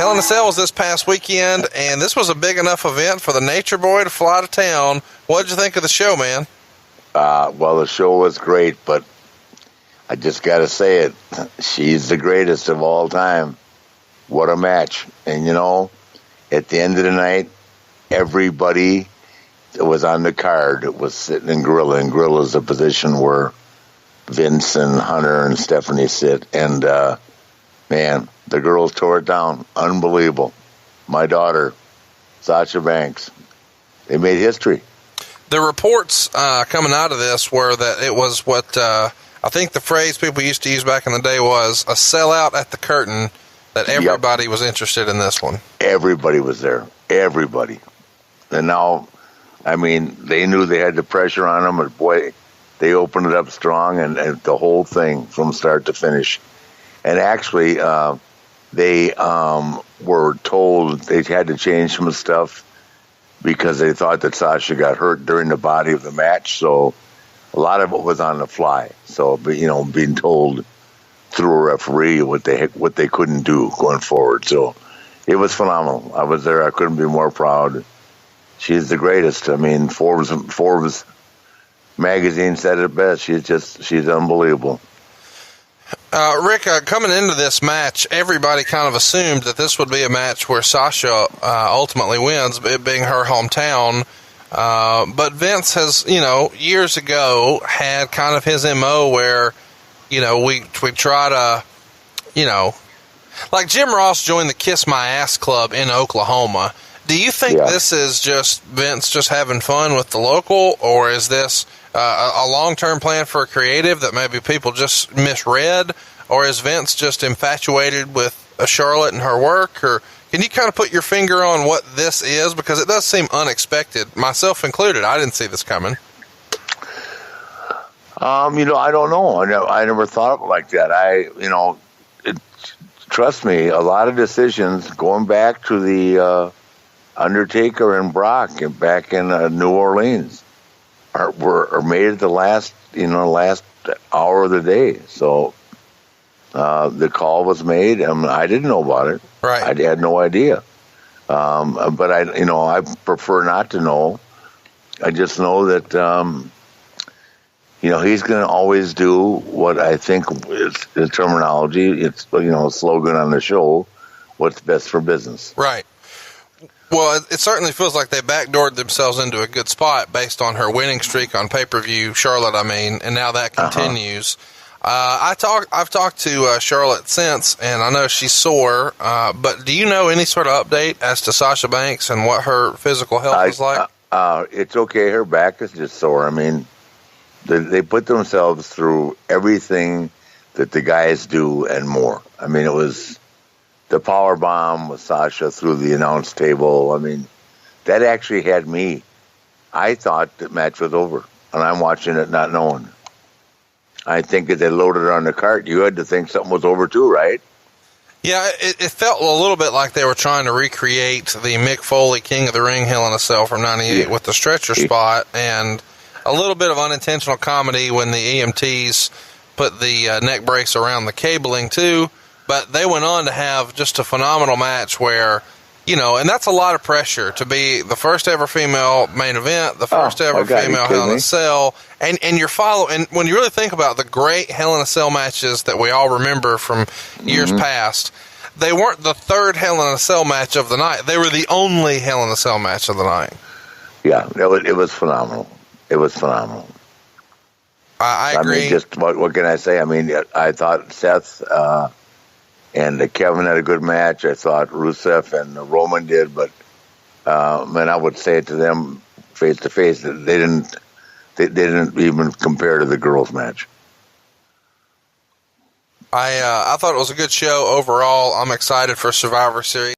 Hell in a Cell was this past weekend, and this was a big enough event for the Nature Boy to fly to town. What did you think of the show, man? Well, the show was great, but I just got to say it. She's the greatest of all time. What a match. And, you know, at the end of the night, everybody that was on the card was sitting in Gorilla, and Gorilla is a position where Vince and Hunter and Stephanie sit. And, man, the girls tore it down. Unbelievable. My daughter, Sasha Banks, they made history. The reports coming out of this were that it was what I think the phrase people used to use back in the day was a sellout at the curtain, that everybody was interested in this one. Everybody was there. Everybody. And now, I mean, they knew they had the pressure on them, but boy, they opened it up strong, and the whole thing from start to finish. And actually, they were told they had to change some stuff because they thought that Sasha got hurt during the body of the match. So a lot of it was on the fly. So, you know, being told through a referee what they couldn't do going forward. So it was phenomenal. I was there. I couldn't be more proud. She's the greatest. I mean, Forbes magazine said it best. She's unbelievable. Rick, coming into this match, everybody kind of assumed that this would be a match where Sasha ultimately wins, it being her hometown. But Vince has, you know, years ago had kind of his MO where, you know, we try to, you know, like Jim Ross joined the Kiss My Ass Club in Oklahoma. Do you think this is just Vince just having fun with the local, or is this a long-term plan for a creative that maybe people just misread, or is Vince just infatuated with Charlotte and her work? Or can you kind of put your finger on what this is? Because it does seem unexpected, myself included. I didn't see this coming. You know, I don't know. I never thought of it like that. Trust me, a lot of decisions going back to the Undertaker and Brock and back in New Orleans were made at the last hour of the day. So the call was made, and I didn't know about it. Right. I had no idea. But I prefer not to know. I just know that he's going to always do what I think is the terminology. It's a slogan on the show. What's best for business. Right. Well, it certainly feels like they backdoored themselves into a good spot based on her winning streak on pay-per-view, Charlotte, and now that continues. I've talked to Charlotte since, and I know she's sore, but do you know any sort of update as to Sasha Banks and what her physical health is like? It's okay. Her back is just sore. I mean, they put themselves through everything that the guys do and more. I mean, it was the power bomb with Sasha through the announce table. I mean, that actually had me. I thought the match was over, and I'm watching it not knowing. I think if they loaded her on the cart, you had to think something was over too, right? Yeah, it felt a little bit like they were trying to recreate the Mick Foley King of the Ring Hell in a Cell from '98 with the stretcher spot, and a little bit of unintentional comedy when the EMTs put the neck brace around the cabling too. But they went on to have just a phenomenal match where, and that's a lot of pressure to be the first ever female main event, the first ever female Hell in a Cell, and you're following. And when you really think about the great Hell in a Cell matches that we all remember from years past, they weren't the third Hell in a Cell match of the night. They were the only Hell in a Cell match of the night. Yeah, it was phenomenal. It was phenomenal. I agree. I mean, just what can I say? I mean, I thought Seth and Kevin had a good match. I thought Rusev and Roman did, but I would say it to them face to face that they didn't even compare to the girls' match. I thought it was a good show overall. I'm excited for Survivor Series.